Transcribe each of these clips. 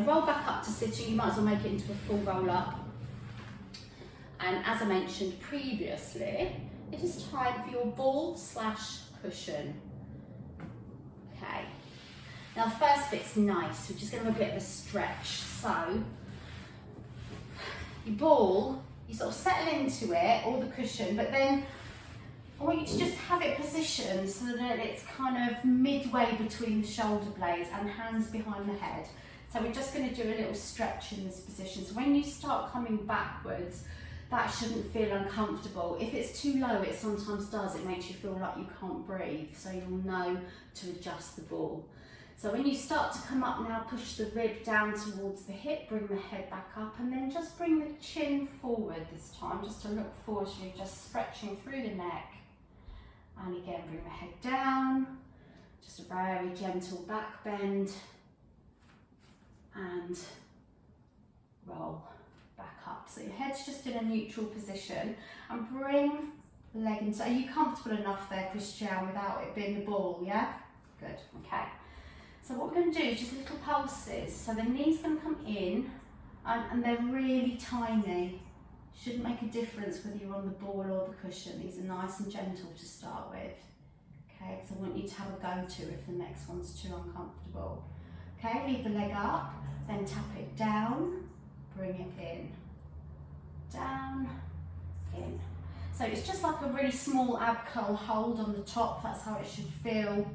Roll back up to sitting, you might as well make it into a full roll up. And as I mentioned previously, it is time for your ball / cushion. Okay, now the first bit's nice, we're just going to have a bit of a stretch. So, your ball, you sort of settle into it, or the cushion, but then I want you to just have it positioned so that it's kind of midway between the shoulder blades and hands behind the head. So we're just going to do a little stretch in this position. So when you start coming backwards, that shouldn't feel uncomfortable. If it's too low, it sometimes does. It makes you feel like you can't breathe. So you'll know to adjust the ball. So when you start to come up now, push the rib down towards the hip, bring the head back up, and then just bring the chin forward this time, just to look forward. So you're just stretching through the neck. And again, bring the head down, just a very gentle back bend, and roll back up. So your head's just in a neutral position, and bring the leg in. So are you comfortable enough there, Christian, without it being the ball, yeah? Good, okay. So what we're going to do is just little pulses. So the knee's going to come in, and they're really tiny. Shouldn't make a difference whether you're on the ball or the cushion. These are nice and gentle to start with. Okay, because I want you to have a go-to if the next one's too uncomfortable. Okay, leave the leg up, then tap it down, bring it in, down, in. So it's just like a really small ab curl hold on the top. That's how it should feel.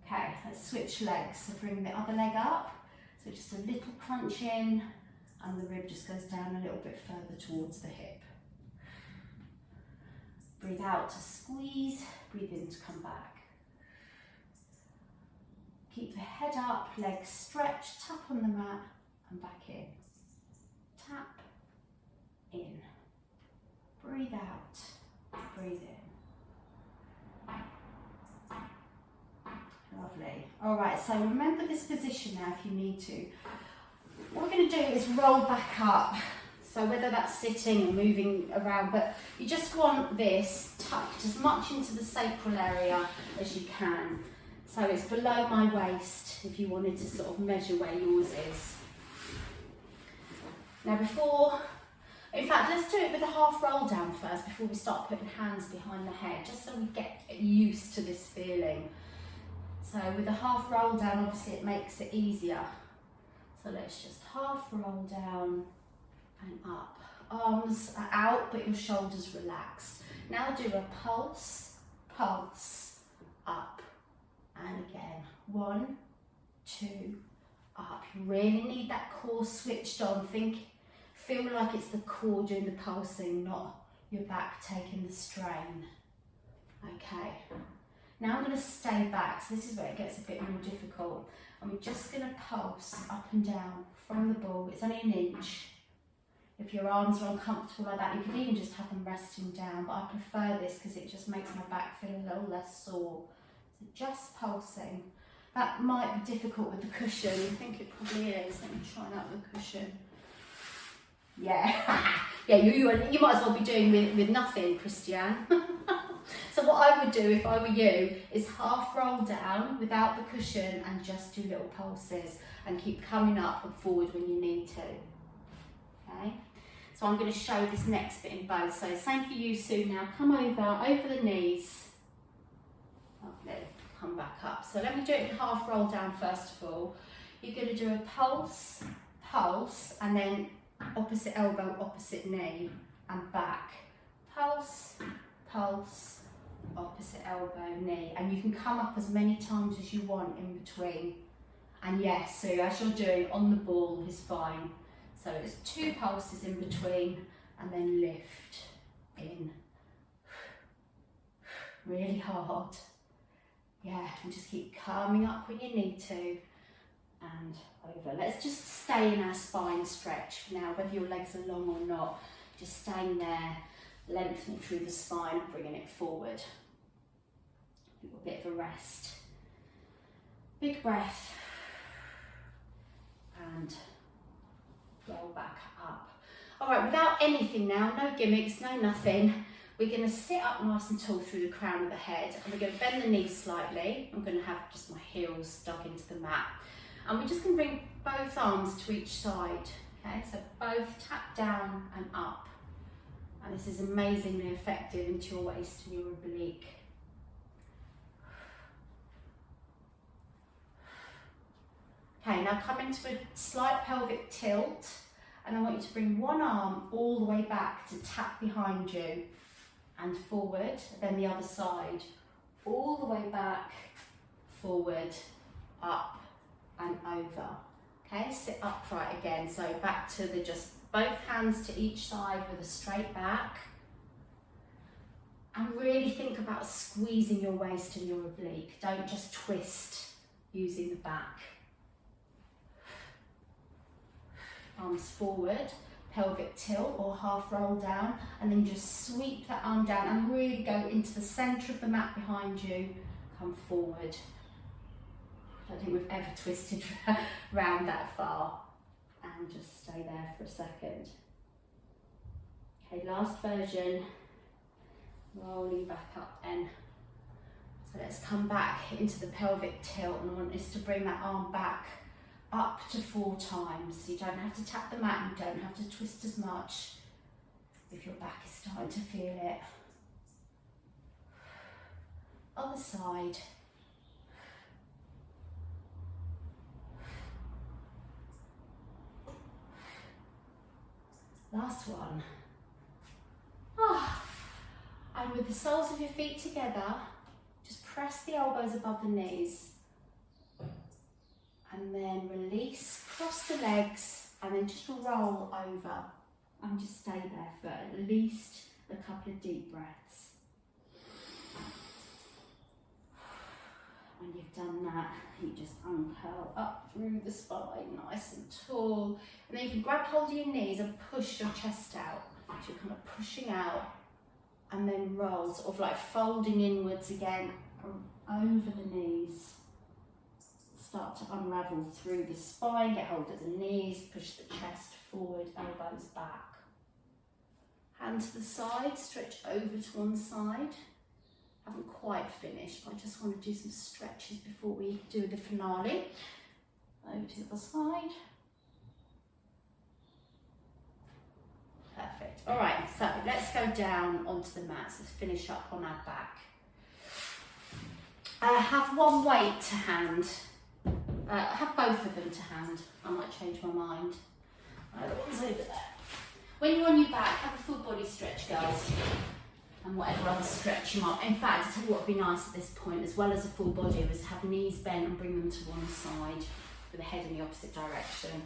Okay, let's switch legs. So bring the other leg up. So just a little crunch in, and the rib just goes down a little bit further towards the hip. Breathe out to squeeze, breathe in to come back. Keep the head up, legs stretched, tap on the mat and back in. Tap, in. Breathe out, breathe in. Lovely. All right, so remember this position now if you need to. What we're going to do is roll back up. So whether that's sitting or moving around, but you just want this tucked as much into the sacral area as you can. So it's below my waist if you wanted to sort of measure where yours is. Now in fact, let's do it with a half roll down first before we start putting hands behind the head, just so we get used to this feeling. So with a half roll down, obviously it makes it easier. So let's just half roll down and up. Arms are out, but your shoulders relaxed. Now do a pulse, pulse, up, and again. 1, 2, up. You really need that core switched on. Feel like it's the core doing the pulsing, not your back taking the strain. Okay. Now I'm going to stay back, so this is where it gets a bit more difficult. And we're just going to pulse up and down from the ball. It's only an inch. If your arms are uncomfortable like that, you could even just have them resting down, but I prefer this because it just makes my back feel a little less sore. So just pulsing. That might be difficult with the cushion. I think it probably is. Let me try that with the cushion. Yeah, yeah. You might as well be doing with nothing, Christian. So what I would do if I were you is half roll down without the cushion and just do little pulses and keep coming up and forward when you need to. Okay, so I'm going to show this next bit in both. So same for you, Sue. Now come over the knees. Lovely. Come back up. So let me do it in half roll down first of all. You're going to do a pulse, pulse, and then opposite elbow, opposite knee, and back. Pulse, pulse, opposite elbow, knee, and you can come up as many times as you want in between. And yes, so as you're doing on the ball is fine. So it's 2 pulses in between, and then lift in. Really hard. Yeah, and just keep coming up when you need to, and over. Let's just stay in our spine stretch for now, whether your legs are long or not. Just staying there, lengthening through the spine, bringing it forward. A little bit of a rest. Big breath. And roll back up. All right, without anything now, no gimmicks, no nothing. We're going to sit up nice and tall through the crown of the head, and we're going to bend the knees slightly. I'm going to have just my heels dug into the mat. And we're just going to bring both arms to each side. Okay, so both tap down and up. And this is amazingly effective into your waist and your oblique. Okay, now come into a slight pelvic tilt, and I want you to bring one arm all the way back to tap behind you and forward, then the other side, all the way back, forward, up and over. Okay, sit upright again, so back to the just both hands to each side with a straight back. And really think about squeezing your waist and your oblique. Don't just twist using the back. Arms forward, pelvic tilt or half roll down, and then just sweep that arm down and really go into the centre of the mat behind you. Come forward. I don't think we've ever twisted round that far. And just stay there for a second. Okay, last version. Rolling back up then. So let's come back into the pelvic tilt, and I want us to bring that arm back up to 4 times. You don't have to tap the mat, you don't have to twist as much if your back is starting to feel it. Other side. Last one. And with the soles of your feet together, just press the elbows above the knees. And then release, cross the legs, and then just roll over. And just stay there for at least a couple of deep breaths. When you've done that, you just uncurl up through the spine, nice and tall. And then you can grab hold of your knees and push your chest out. So you're kind of pushing out, and then roll, sort of like folding inwards again, over the knees. Start to unravel through the spine, get hold of the knees, push the chest forward, elbows back. Hand to the side, stretch over to one side. Haven't quite finished, but I just want to do some stretches before we do the finale. Over to the other side. Perfect. All right, so let's go down onto the mat. So let's finish up on our back. Have one weight to hand. Have both of them to hand. I might change my mind. The one's over there. When you're on your back, have a full body stretch, guys. And whatever other stretch you might. In fact, I tell you what would be nice at this point, as well as a full body, was to have knees bent and bring them to one side with the head in the opposite direction.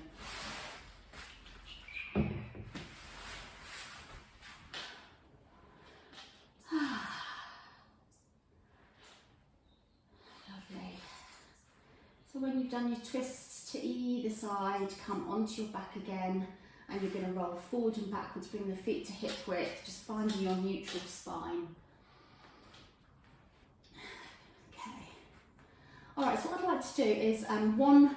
Lovely. So when you've done your twists to either side, come onto your back again. And you're going to roll forward and backwards, bring the feet to hip width, just finding your neutral spine. Okay. All right, so what I'd like to do is one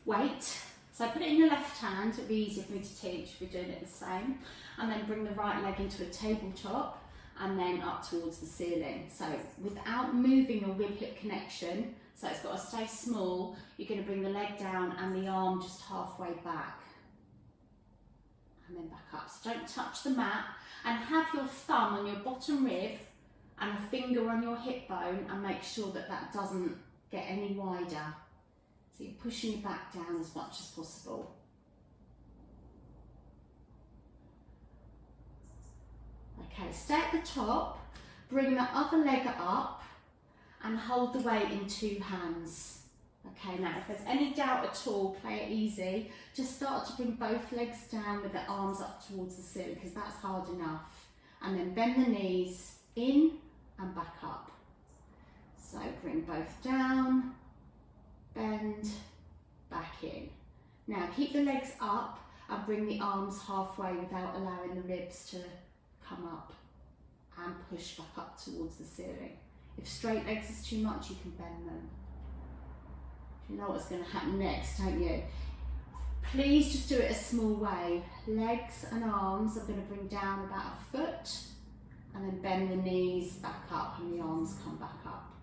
weight. So put it in your left hand, it'd be easier for me to teach if we're doing it the same. And then bring the right leg into a tabletop and then up towards the ceiling. So without moving your rib-hip connection, so it's got to stay small, you're going to bring the leg down and the arm just halfway back. And then back up. So don't touch the mat, and have your thumb on your bottom rib and a finger on your hip bone, and make sure that that doesn't get any wider. So you're pushing your back down as much as possible. Okay, stay at the top, bring the other leg up and hold the weight in 2 hands. Okay, now if there's any doubt at all, play it easy. Just start to bring both legs down with the arms up towards the ceiling, because that's hard enough. And then bend the knees in and back up. So bring both down, bend, back in. Now keep the legs up and bring the arms halfway without allowing the ribs to come up, and push back up towards the ceiling. If straight legs is too much, you can bend them. You know what's going to happen next, don't you? Please just do it a small way. Legs and arms I'm going to bring down about 1 foot and then bend the knees back up and the arms come back up.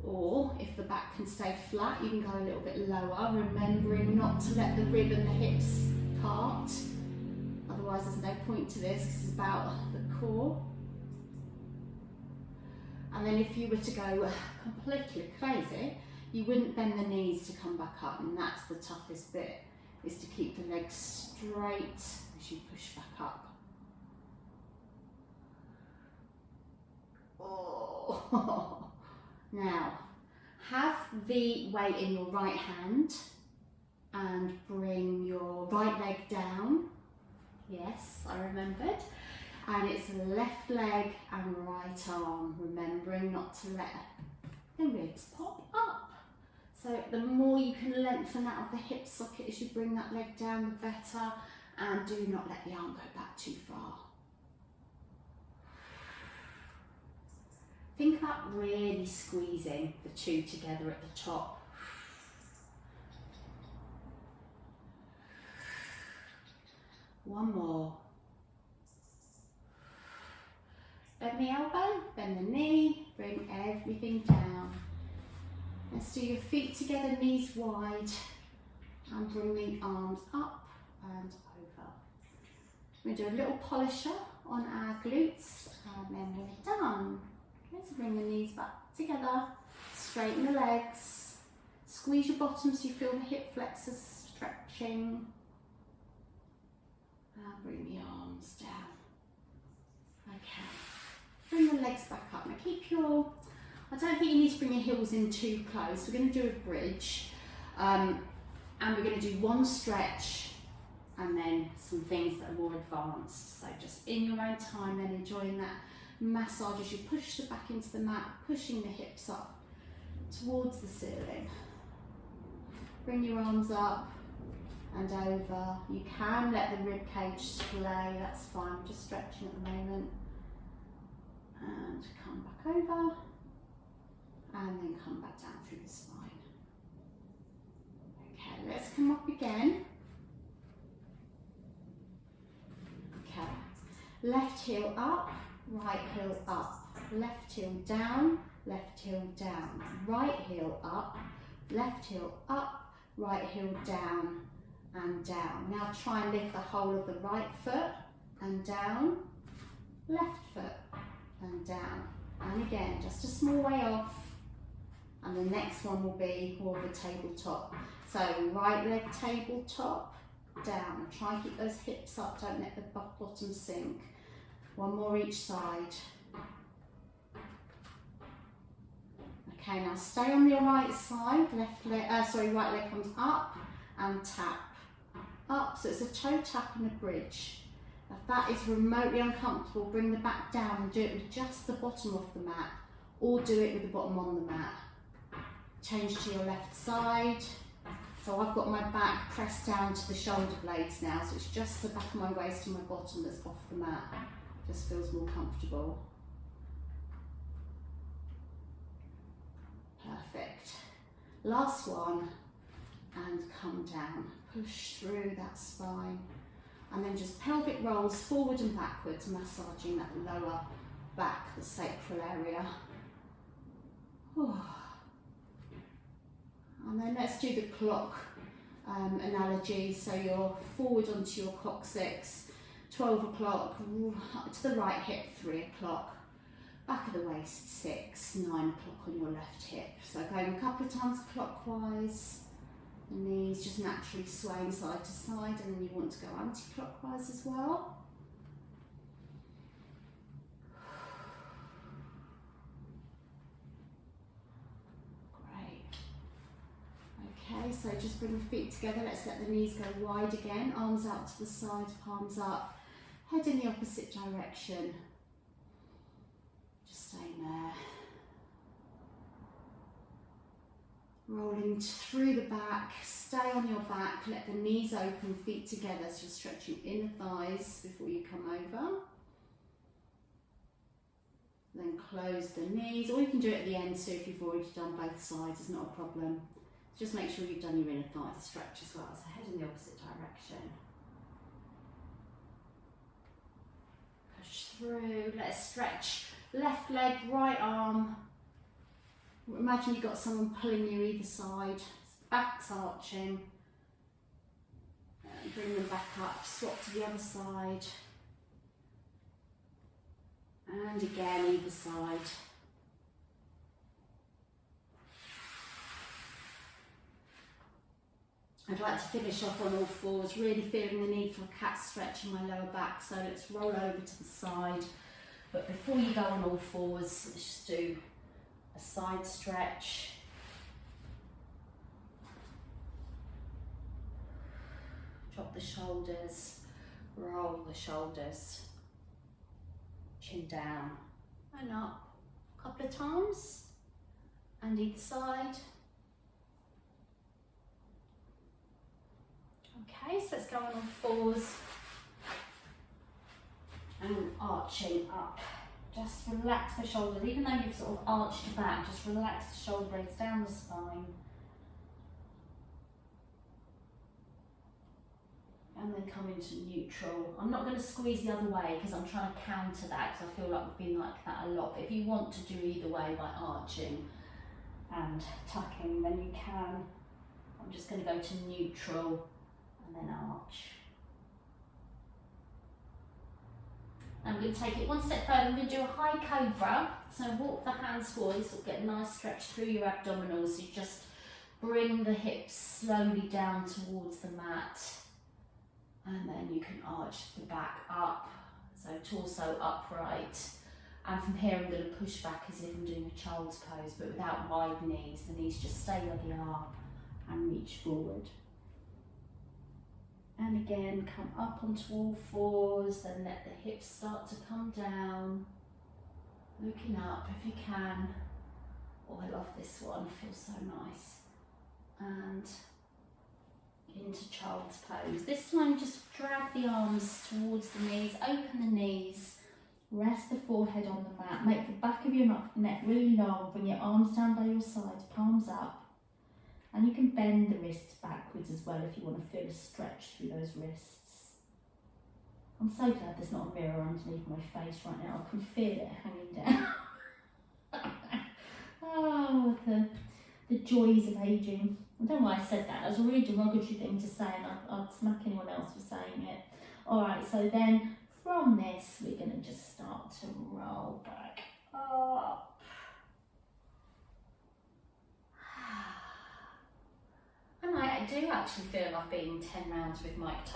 Or if the back can stay flat, you can go a little bit lower, remembering not to let the rib and the hips part. Otherwise there's no point to this because it's about the core. And then if you were to go completely crazy, you wouldn't bend the knees to come back up, and that's the toughest bit, is to keep the legs straight as you push back up. Oh. Now, have the weight in your right hand and bring your right leg down. Yes, I remembered. And it's left leg and right arm, remembering not to let the ribs pop up. So the more you can lengthen out of the hip socket as you bring that leg down, the better. And do not let the arm go back too far. Think about really squeezing the two together at the top. One more. Bend the elbow, bend the knee, bring everything down. Let's do your feet together, knees wide, and bring the arms up and over. We're going to do a little polisher on our glutes, and then we're done. Okay, so bring the knees back together, straighten the legs, squeeze your bottom so you feel the hip flexors stretching, and bring the arms down. Okay, bring the legs back up. Now keep your, I don't think you need to bring your heels in too close. We're going to do a bridge, and we're going to do one stretch and then some things that are more advanced. So just in your own time, then enjoying that massage as you push the back into the mat, pushing the hips up towards the ceiling. Bring your arms up and over. You can let the rib cage splay, that's fine. I'm just stretching at the moment. And come back over, and then come back down through the spine. Okay, let's come up again. Okay, left heel up, right heel up, left heel down, right heel up, left heel up, right heel down and down. Now try and lift the whole of the right foot and down, left foot and down. And again, just a small way off. And the next one will be more of a tabletop. So right leg tabletop, down. Try and keep those hips up, don't let the bottom sink. One more each side. Okay, now stay on your right side, right leg comes up and tap. Up, so it's a toe tap and a bridge. If that is remotely uncomfortable, bring the back down and do it with just the bottom of the mat, or do it with the bottom on the mat. Change to your left side. So I've got my back pressed down to the shoulder blades now, so it's just the back of my waist and my bottom that's off the mat. Just feels more comfortable. Perfect. Last one, and come down. Push through that spine. And then just pelvic rolls forward and backwards, massaging that lower back, the sacral area. And then let's do the clock analogy. So you're forward onto your coccyx, 12 o'clock, to the right hip, 3 o'clock, back of the waist, 6, 9 o'clock on your left hip. So going a couple of times clockwise, the knees just naturally swaying side to side, and then you want to go anti-clockwise as well. Great. Okay, so just bring the feet together. Let's let the knees go wide again. Arms out to the side, palms up. Head in the opposite direction. Just staying there. Rolling through the back, stay on your back, let the knees open, feet together, so you're stretching inner thighs before you come over. Then close the knees, or you can do it at the end too if you've already done both sides, it's not a problem. Just make sure you've done your inner thigh stretch as well, so head in the opposite direction. push through. Let's stretch left leg, right arm. Imagine you've got someone pulling you either side. Back's arching. And bring them back up. Swap to the other side. And again, either side. I'd like to finish off on all fours, really feeling the need for a cat stretch in my lower back. So let's roll over to the side. But before you go on all fours, let's just do a side stretch. Drop the shoulders, roll the shoulders, chin down and up a couple of times, and either side. Okay, so let's go on all fours and arching up. Just relax the shoulders, even though you've sort of arched your back, just relax the shoulder blades down the spine. And then come into neutral. I'm not going to squeeze the other way because I'm trying to counter that, because I feel like we've been like that a lot. But if you want to do either way by arching and tucking, then you can. I'm just going to go to neutral and then arch. I'm going to take it one step further. I'm going to do a high cobra. So walk the hands forward, so get a nice stretch through your abdominals. So you just bring the hips slowly down towards the mat. And then you can arch the back up, so torso upright. And from here I'm going to push back as if I'm doing a child's pose, but without wide knees. The knees just stay where they are and reach forward. And again, come up onto all fours, then let the hips start to come down. Looking up if you can. Oh, I love this one, it feels so nice. And into child's pose. This time just drag the arms towards the knees, open the knees, rest the forehead on the mat, make the back of your neck really long, bring your arms down by your sides, palms up, and you can bend the wrists backwards as well if you want to feel a stretch through those wrists. I'm so glad there's not a mirror underneath my face right now, I can feel it hanging down. Oh, the joys of ageing. I don't know why I said that. That was a really derogatory thing to say, and I'd smack anyone else for saying it. Alright, so then from this, we're going to just start to roll back up. And I do actually feel I've been 10 rounds with Mike